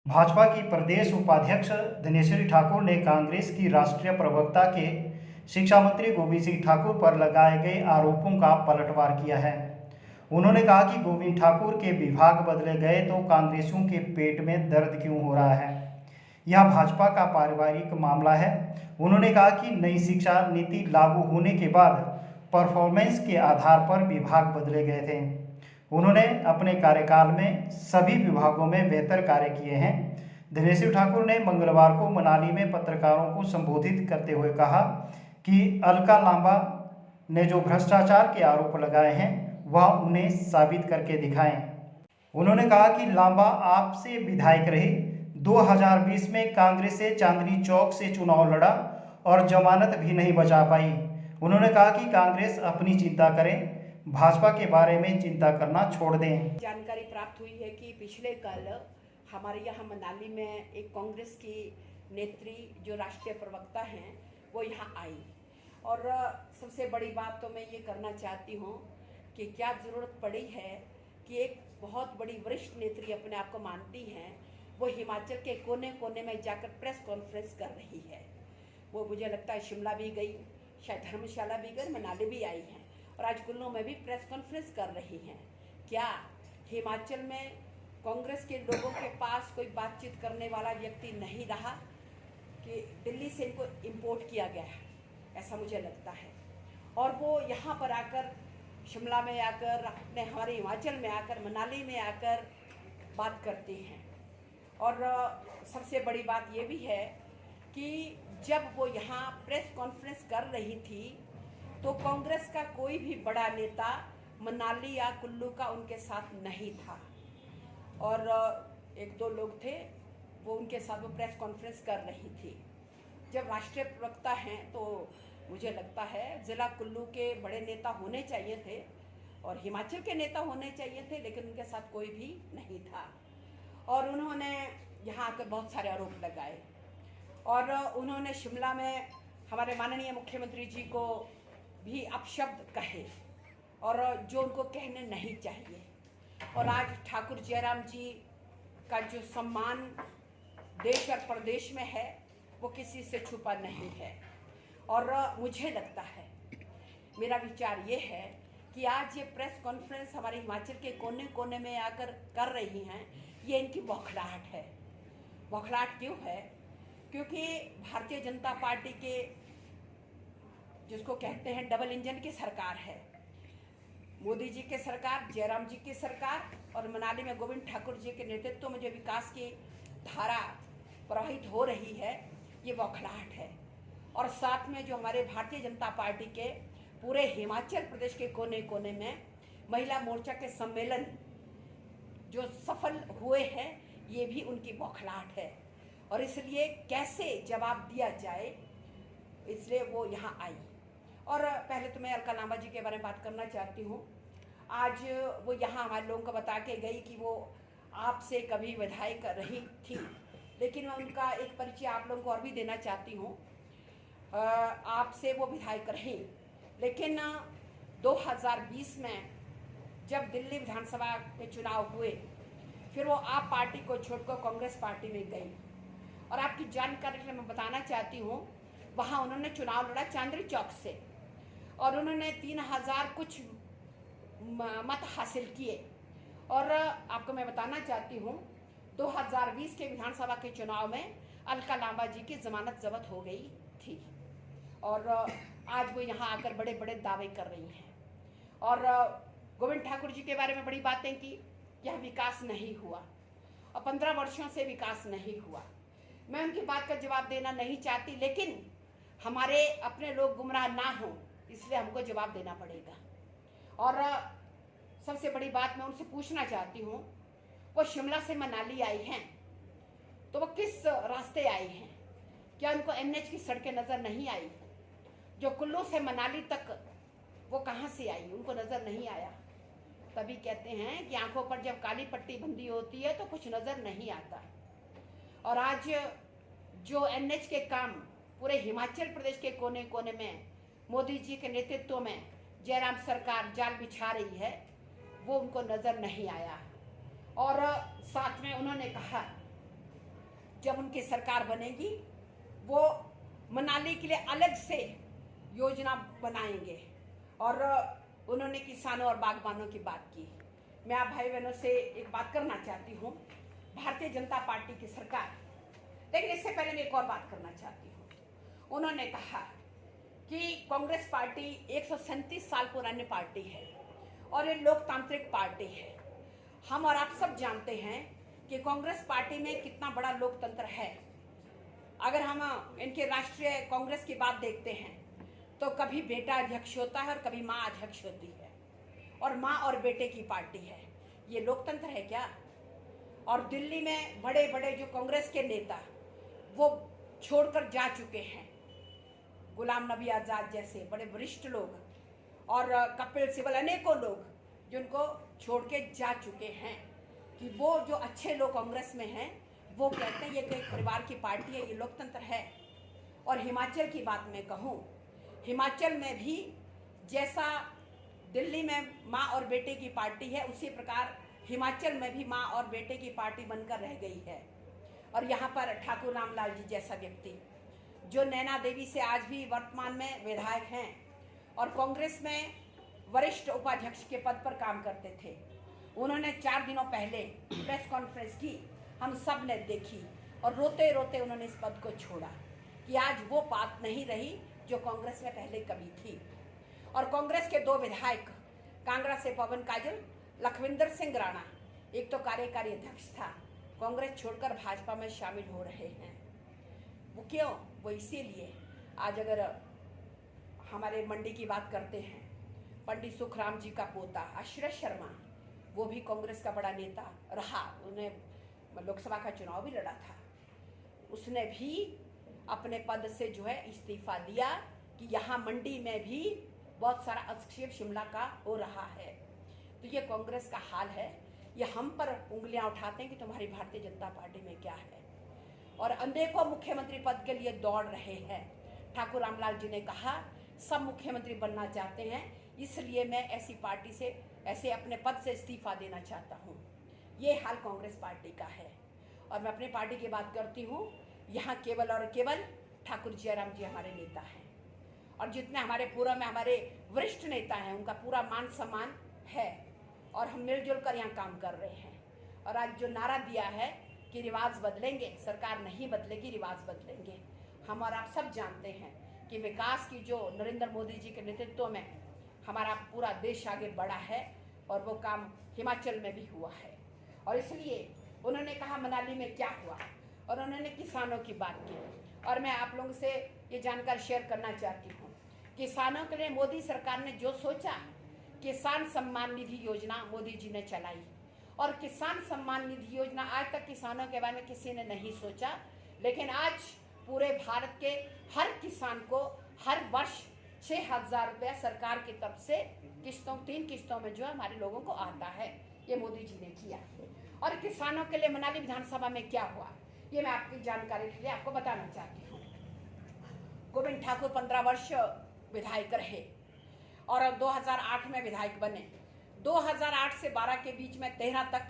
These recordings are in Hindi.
भाजपा की प्रदेश उपाध्यक्ष दिनेश्वरी ठाकुर ने कांग्रेस की राष्ट्रीय प्रवक्ता के शिक्षा मंत्री गोविंद सिंह ठाकुर पर लगाए गए आरोपों का पलटवार किया है। उन्होंने कहा कि गोविंद ठाकुर के विभाग बदले गए तो कांग्रेसियों के पेट में दर्द क्यों हो रहा है। यह भाजपा का पारिवारिक मामला है। उन्होंने कहा कि नई शिक्षा नीति लागू होने के बाद परफॉर्मेंस के आधार पर विभाग बदले गए थे। उन्होंने अपने कार्यकाल में सभी विभागों में बेहतर कार्य किए हैं। दिनेश्वरी ठाकुर ने मंगलवार को मनाली में पत्रकारों को संबोधित करते हुए कहा कि अलका लांबा ने जो भ्रष्टाचार के आरोप लगाए हैं वह उन्हें साबित करके दिखाएं। उन्होंने कहा कि लांबा आपसे विधायक रहे, 2020 में कांग्रेस से चांदनी चौक से चुनाव लड़ा और जमानत भी नहीं बचा पाई। उन्होंने कहा कि कांग्रेस अपनी चिंता करे, भाजपा के बारे में चिंता करना छोड़ दें। जानकारी प्राप्त हुई है कि पिछले कल हमारे यहाँ मनाली में एक कांग्रेस की नेत्री जो राष्ट्रीय प्रवक्ता हैं वो यहाँ आई और सबसे बड़ी बात तो मैं ये करना चाहती हूँ कि क्या ज़रूरत पड़ी है कि एक बहुत बड़ी वरिष्ठ नेत्री अपने आप को मानती हैं वो हिमाचल के कोने कोने में जाकर प्रेस कॉन्फ्रेंस कर रही है। वो मुझे लगता है शिमला भी गई, शायद धर्मशाला भी गई, मनाली भी आई हैं और आज कुल्लू में भी प्रेस कॉन्फ्रेंस कर रही हैं। क्या हिमाचल में कांग्रेस के लोगों के पास कोई बातचीत करने वाला व्यक्ति नहीं रहा कि दिल्ली से इनको इंपोर्ट किया गया है, ऐसा मुझे लगता है। और वो यहाँ पर आकर शिमला में आकर अपने हमारे हिमाचल में आकर मनाली में आकर बात करती हैं। और सबसे बड़ी बात ये भी है कि जब वो यहाँ प्रेस कॉन्फ्रेंस कर रही थी तो कांग्रेस का कोई भी बड़ा नेता मनाली या कुल्लू का उनके साथ नहीं था और एक दो लोग थे वो उनके साथ वो प्रेस कॉन्फ्रेंस कर रही थी। जब राष्ट्रीय प्रवक्ता हैं तो मुझे लगता है ज़िला कुल्लू के बड़े नेता होने चाहिए थे और हिमाचल के नेता होने चाहिए थे, लेकिन उनके साथ कोई भी नहीं था और उन्होंने यहाँ आकर बहुत सारे आरोप लगाए और उन्होंने शिमला में हमारे माननीय मुख्यमंत्री जी को भी अपशब्द कहे और जो उनको कहने नहीं चाहिए। और आज ठाकुर जयराम जी का जो सम्मान देश और प्रदेश में है वो किसी से छुपा नहीं है और मुझे लगता है, मेरा विचार ये है कि आज ये प्रेस कॉन्फ्रेंस हमारे हिमाचल के कोने कोने में आकर कर रही हैं, ये इनकी बौखलाहट है। बौखलाहट क्यों है? क्योंकि भारतीय जनता पार्टी के जिसको कहते हैं डबल इंजन की सरकार है, मोदी जी की सरकार, जयराम जी की सरकार और मनाली में गोविंद ठाकुर जी के नेतृत्व में जो विकास की धारा प्रवाहित हो रही है, ये बौखलाहट है। और साथ में जो हमारे भारतीय जनता पार्टी के पूरे हिमाचल प्रदेश के कोने कोने में महिला मोर्चा के सम्मेलन जो सफल हुए हैं, ये भी उनकी बौखलाहट है और इसलिए कैसे जवाब दिया जाए, इसलिए वो यहाँ आई। और पहले तो मैं अलका लांबा जी के बारे में बात करना चाहती हूँ। आज वो यहाँ हमारे लोगों को बता के गई कि वो आपसे कभी विधायक रही थी, लेकिन मैं उनका एक परिचय आप लोगों को और भी देना चाहती हूँ। आपसे वो विधायक रही, लेकिन 2020 में जब दिल्ली विधानसभा के चुनाव हुए फिर वो आप पार्टी को छोड़कर कांग्रेस पार्टी में गई और आपकी जानकारी के लिए मैं बताना चाहती हूँ, वहाँ उन्होंने चुनाव लड़ा चांदनी चौक से और उन्होंने 3000 कुछ मत हासिल किए और आपको मैं बताना चाहती हूँ 2020 के विधानसभा के चुनाव में अलका लांबा जी की जमानत जब्त हो गई थी और आज वो यहाँ आकर बड़े बड़े दावे कर रही हैं और गोविंद ठाकुर जी के बारे में बड़ी बातें की, यह विकास नहीं हुआ और 15 वर्षों से विकास नहीं हुआ। मैं उनकी बात का जवाब देना नहीं चाहती, लेकिन हमारे अपने लोग गुमराह ना हों इसलिए हमको जवाब देना पड़ेगा। और सबसे बड़ी बात मैं उनसे पूछना चाहती हूँ, वो शिमला से मनाली आई हैं तो वो किस रास्ते आई हैं? क्या उनको NH की सड़कें नज़र नहीं आई? जो कुल्लू से मनाली तक वो कहाँ से आई, उनको नज़र नहीं आया। तभी कहते हैं कि आंखों पर जब काली पट्टी बंधी होती है तो कुछ नज़र नहीं आता। और आज जो NH के काम पूरे हिमाचल प्रदेश के कोने कोने में मोदी जी के नेतृत्व में जयराम सरकार जाल बिछा रही है, वो उनको नज़र नहीं आया। और साथ में उन्होंने कहा जब उनकी सरकार बनेगी वो मनाली के लिए अलग से योजना बनाएंगे। और उन्होंने किसानों और बागबानों की बात की। मैं आप भाई बहनों से एक बात करना चाहती हूँ, भारतीय जनता पार्टी की सरकार, लेकिन इससे पहले मैं एक और बात करना चाहती हूँ। उन्होंने कहा कि कांग्रेस पार्टी 137 साल पुरानी पार्टी है और ये लोकतांत्रिक पार्टी है। हम और आप सब जानते हैं कि कांग्रेस पार्टी में कितना बड़ा लोकतंत्र है। अगर हम इनके राष्ट्रीय कांग्रेस की बात देखते हैं तो कभी बेटा अध्यक्ष होता है और कभी माँ अध्यक्ष होती है, और माँ और बेटे की पार्टी है। ये लोकतंत्र है क्या? और दिल्ली में बड़े बड़े जो कांग्रेस के नेता वो छोड़कर जा चुके हैं, गुलाम नबी आज़ाद जैसे बड़े वरिष्ठ लोग और कपिल सिब्बल, अनेकों लोग जिनको छोड़ के जा चुके हैं, कि वो जो अच्छे लोग कांग्रेस में हैं वो कहते हैं ये तो एक परिवार की पार्टी है, ये लोकतंत्र है। और हिमाचल की बात मैं कहूँ, हिमाचल में भी जैसा दिल्ली में माँ और बेटे की पार्टी है, उसी प्रकार हिमाचल में भी माँ और बेटे की पार्टी बनकर रह गई है। और यहाँ पर ठाकुर रामलाल जी जैसा व्यक्ति जो नैना देवी से आज भी वर्तमान में विधायक हैं और कांग्रेस में वरिष्ठ उपाध्यक्ष के पद पर काम करते थे, उन्होंने 4 दिनों पहले प्रेस कॉन्फ्रेंस की, हम सब ने देखी, और रोते रोते उन्होंने इस पद को छोड़ा कि आज वो बात नहीं रही जो कांग्रेस में पहले कभी थी। और कांग्रेस के 2 विधायक, कांगड़ा से पवन काजल, लखविंदर सिंह राणा, एक तो कार्यकारी अध्यक्ष था, कांग्रेस छोड़कर भाजपा में शामिल हो रहे हैं। वो क्यों? वो इसीलिए, आज अगर हमारे मंडी की बात करते हैं, पंडित सुखराम जी का पोता आश्रय शर्मा, वो भी कांग्रेस का बड़ा नेता रहा, उन्हें लोकसभा का चुनाव भी लड़ा था, उसने भी अपने पद से जो है इस्तीफा दिया कि यहाँ मंडी में भी बहुत सारा हस्तक्षेप शिमला का हो रहा है। तो ये कांग्रेस का हाल है। ये हम पर उंगलियां उठाते हैं कि तुम्हारी भारतीय जनता पार्टी में क्या है, और अनेकों मुख्यमंत्री पद के लिए दौड़ रहे हैं। ठाकुर रामलाल जी ने कहा सब मुख्यमंत्री बनना चाहते हैं, इसलिए मैं ऐसी पार्टी से, ऐसे अपने पद से इस्तीफा देना चाहता हूँ। ये हाल कांग्रेस पार्टी का है। और मैं अपनी पार्टी की बात करती हूँ, यहाँ केवल और केवल ठाकुर जयराम जी हमारे नेता हैं, और जितने हमारे पूर्व में हमारे वरिष्ठ नेता हैं उनका पूरा मान सम्मान है, और हम मिलजुल कर यहाँ काम कर रहे हैं। और आज जो नारा दिया है कि रिवाज बदलेंगे, सरकार नहीं बदलेगी, रिवाज बदलेंगे। हम और आप सब जानते हैं कि विकास की जो नरेंद्र मोदी जी के नेतृत्व में हमारा पूरा देश आगे बढ़ा है, और वो काम हिमाचल में भी हुआ है। और इसलिए उन्होंने कहा मनाली में क्या हुआ, और उन्होंने किसानों की बात की। और मैं आप लोगों से ये जानकारी शेयर करना चाहती हूँ, किसानों के लिए मोदी सरकार ने जो सोचा, किसान सम्मान निधि योजना मोदी जी ने चलाई, और किसान सम्मान निधि योजना आज तक किसानों के बारे में किसी ने नहीं सोचा, लेकिन आज पूरे भारत के हर किसान को हर वर्ष 6,000 रुपया सरकार की तरफ से किस्तों, 3 किस्तों में जो है हमारे लोगों को आता है। ये मोदी जी ने किया। और किसानों के लिए मनाली विधानसभा में क्या हुआ, ये मैं आपकी जानकारी के लिए आपको बताना चाहती हूँ। गोविंद ठाकुर 15 वर्ष विधायक रहे और 2008 में विधायक बने। 2008 से 12 के बीच में 13 तक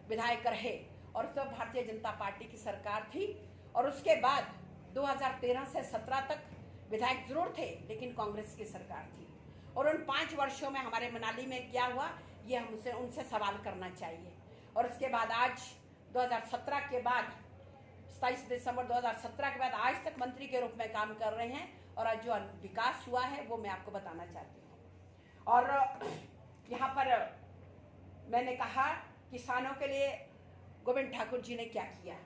विधायक रहे, और तब भारतीय जनता पार्टी की सरकार थी। और उसके बाद 2013 से 17 तक विधायक जरूर थे, लेकिन कांग्रेस की सरकार थी। और उन 5 वर्षों में हमारे मनाली में क्या हुआ, ये हमसे उनसे सवाल करना चाहिए। और उसके बाद आज 2017 के बाद 27 दिसंबर 2017 के बाद आज तक मंत्री के रूप में काम कर रहे हैं, और आज जो विकास हुआ है वो मैं आपको बताना चाहती हूँ। और यहाँ पर मैंने कहा किसानों के लिए गोविंद ठाकुर जी ने क्या किया।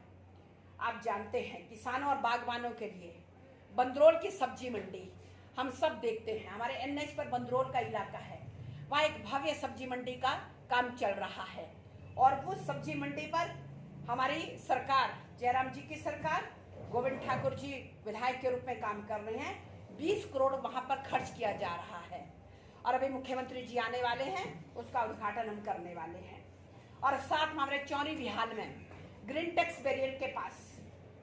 आप जानते हैं किसानों और बागवानों के लिए बंदरोल की सब्जी मंडी हम सब देखते हैं, हमारे एनएच पर बंदरोल का इलाका है, वहाँ एक भव्य सब्जी मंडी का काम चल रहा है। और उस सब्जी मंडी पर हमारी सरकार, जयराम जी की सरकार, गोविंद ठाकुर जी विधायक के रूप में काम कर रहे हैं। 20 करोड़ वहाँ पर खर्च किया जा रहा है, और अभी मुख्यमंत्री जी आने वाले हैं, उसका उद्घाटन हम करने वाले हैं। और साथ में हमारे चौरी विहाल में ग्रीन टेक्स बैरियर के पास,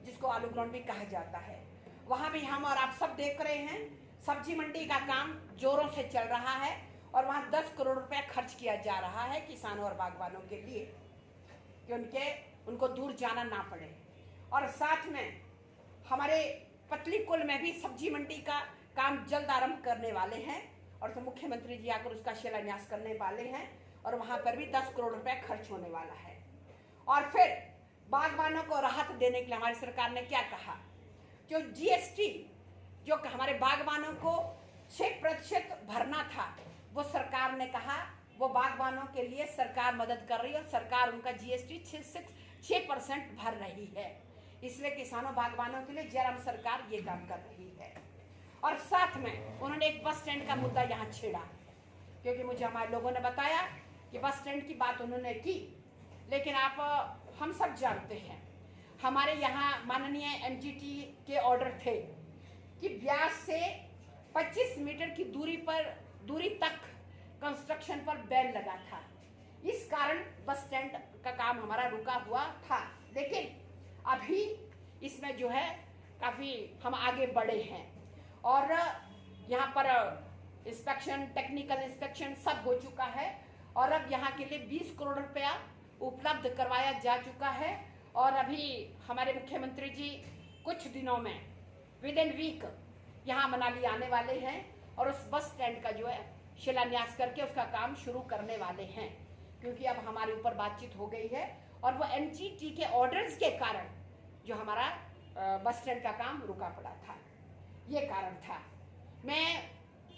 जिसको आलू ग्राउंड भी कहा जाता है, वहाँ भी हम और आप सब देख रहे हैं सब्जी मंडी का काम जोरों से चल रहा है, और वहाँ 10 करोड़ रुपया खर्च किया जा रहा है किसानों और बागवानों के लिए, कि उनको दूर जाना ना पड़े। और साथ में हमारे पतली कुल में भी सब्जी मंडी का काम जल्द आरंभ करने वाले हैं और तो मुख्यमंत्री जी आकर उसका शिलान्यास करने वाले हैं और वहां पर भी 10 करोड़ रुपए खर्च होने वाला है। और फिर बागबानों को राहत देने के लिए हमारी सरकार ने क्या कहा, जो जीएसटी जो हमारे बागबानों को 6% भरना था, वो सरकार ने कहा वो बागबानों के लिए सरकार मदद कर रही है और सरकार उनका जीएसटी 6% भर रही है। इसलिए किसानों बागबानों के लिए जयराम सरकार ये काम कर रही है। और साथ में उन्होंने एक बस स्टैंड का मुद्दा यहाँ छेड़ा, क्योंकि मुझे हमारे लोगों ने बताया कि बस स्टैंड की बात उन्होंने की, लेकिन हम सब जानते हैं हमारे यहाँ माननीय एमजीटी के ऑर्डर थे कि ब्यास से 25 मीटर की दूरी तक कंस्ट्रक्शन पर बैन लगा था। इस कारण बस स्टैंड का काम हमारा रुका हुआ था, लेकिन अभी इसमें जो है काफ़ी हम आगे बढ़े हैं और यहाँ पर इंस्पेक्शन, टेक्निकल इंस्पेक्शन सब हो चुका है और अब यहाँ के लिए 20 करोड़ रुपया उपलब्ध करवाया जा चुका है। और अभी हमारे मुख्यमंत्री जी कुछ दिनों में विद इन वीक यहाँ मनाली आने वाले हैं और उस बस स्टैंड का जो है शिलान्यास करके उसका काम शुरू करने वाले हैं, क्योंकि अब हमारे ऊपर बातचीत हो गई है और वो एमजीटी के ऑर्डर्स के कारण जो हमारा बस स्टैंड का काम रुका पड़ा था, ये कारण था। मैं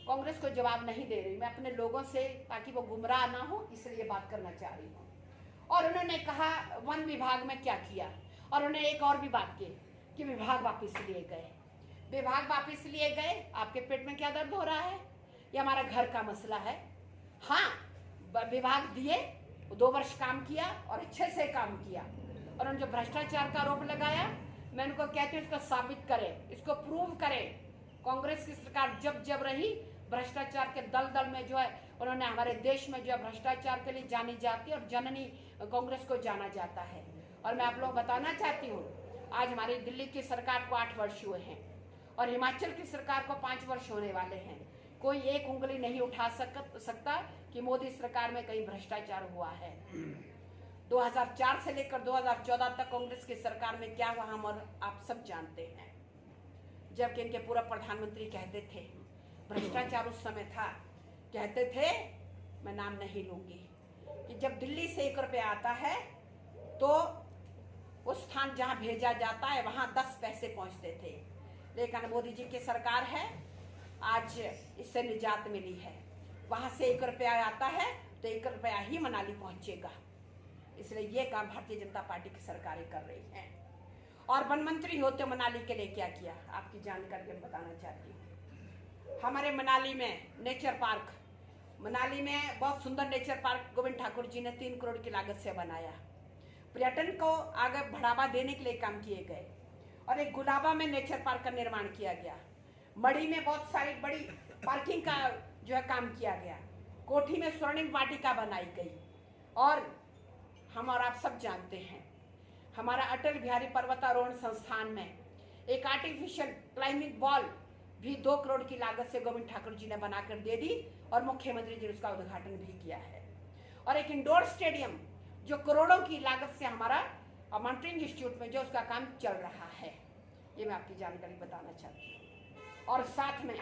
कांग्रेस को जवाब नहीं दे रही, मैं अपने लोगों से, ताकि वो गुमराह ना हो, इसलिए बात करना चाह रही हूँ। और उन्होंने कहा वन विभाग में क्या किया, और उन्होंने एक और भी बात की कि विभाग वापस लिए गए। विभाग वापस लिए गए, आपके पेट में क्या दर्द हो रहा है? ये हमारा घर का मसला है। हाँ, विभाग दिए, 2 वर्ष काम किया और अच्छे से काम किया, और उन्होंने जो भ्रष्टाचार का आरोप लगाया, मैं उनको कहती हूँ इसको साबित करें, इसको प्रूव करें। कांग्रेस की सरकार जब रही, भ्रष्टाचार के दलदल में जो है उन्होंने हमारे देश में जो है भ्रष्टाचार के लिए जानी जाती है और जननी कांग्रेस को जाना जाता है। और मैं आप लोग बताना चाहती हूँ, आज हमारी दिल्ली की सरकार को 8 वर्ष हुए हैं और हिमाचल की सरकार को 5 वर्ष होने वाले हैं। कोई एक उंगली नहीं उठा सकता कि मोदी सरकार में कहीं भ्रष्टाचार हुआ है। 2004 से लेकर 2014 तक कांग्रेस की सरकार में क्या हुआ हम और आप सब जानते हैं। जबकि इनके पूर्व प्रधानमंत्री कहते थे, भ्रष्टाचार उस समय था, कहते थे, मैं नाम नहीं लूंगी, कि जब दिल्ली से 1 रुपया आता है तो उस स्थान जहां भेजा जाता है वहां 10 पैसे पहुंचते थे। लेकिन मोदी जी की सरकार है, आज इससे निजात मिली है। वहां से 1 रुपया आता है तो 1 रुपया ही मनाली पहुंचेगा। इसलिए ये काम भारतीय जनता पार्टी की सरकारें कर रही हैं। और वन मंत्री होते मनाली के लिए क्या किया, आपकी जानकारी मैं बताना चाहती हूँ। हमारे मनाली में नेचर पार्क, मनाली में बहुत सुंदर नेचर पार्क गोविंद ठाकुर जी ने 3 करोड़ की लागत से बनाया। पर्यटन को आगे बढ़ावा देने के लिए काम किए गए और एक गुलाबा में नेचर पार्क का निर्माण किया गया। मड़ी में बहुत सारी बड़ी पार्किंग का जो है काम किया गया। कोठी में स्वर्णिम वाटिका बनाई गई। और हम और आप सब जानते हैं, हमारा अटल बिहारी पर्वतारोहण संस्थान में एक आर्टिफिशियल क्लाइंबिंग वॉल भी 2 करोड़ की लागत से गोविंद ठाकुर जी ने बनाकर दे दी और मुख्यमंत्री जी ने उसका उद्घाटन भी किया है। और एक इंडोर स्टेडियम जो करोड़ों की लागत से हमारा मॉनिटरिंग इंस्टीट्यूट में जो उसका काम चल रहा है, ये मैं आपकी जानकारी बताना चाहती हूँ। और साथ में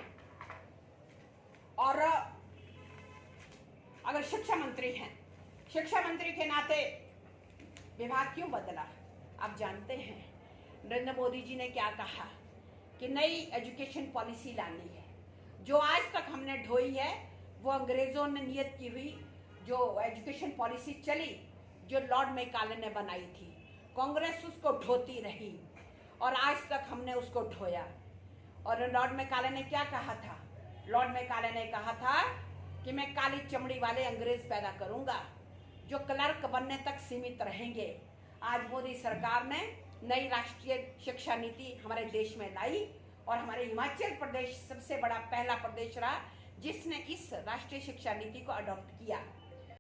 और अगर शिक्षा मंत्री हैं, शिक्षा मंत्री के नाते विभाग क्यों बदला? आप जानते हैं नरेंद्र मोदी जी ने क्या कहा कि नई एजुकेशन पॉलिसी लानी है। जो आज तक हमने ढोई है वो अंग्रेजों ने नियत की हुई जो एजुकेशन पॉलिसी चली, जो लॉर्ड मैकाले ने बनाई थी, कांग्रेस उसको ढोती रही और आज तक हमने उसको ढोया। और लॉर्ड मैकाले ने क्या कहा था? लॉर्ड मैकाले ने कहा था कि मैं काली चमड़ी वाले अंग्रेज पैदा करूंगा जो क्लर्क बनने तक सीमित रहेंगे। आज मोदी सरकार ने नई राष्ट्रीय शिक्षा नीति हमारे देश में लाई और हमारे हिमाचल प्रदेश सबसे बड़ा पहला प्रदेश रहा जिसने इस राष्ट्रीय शिक्षा नीति को अडॉप्ट किया।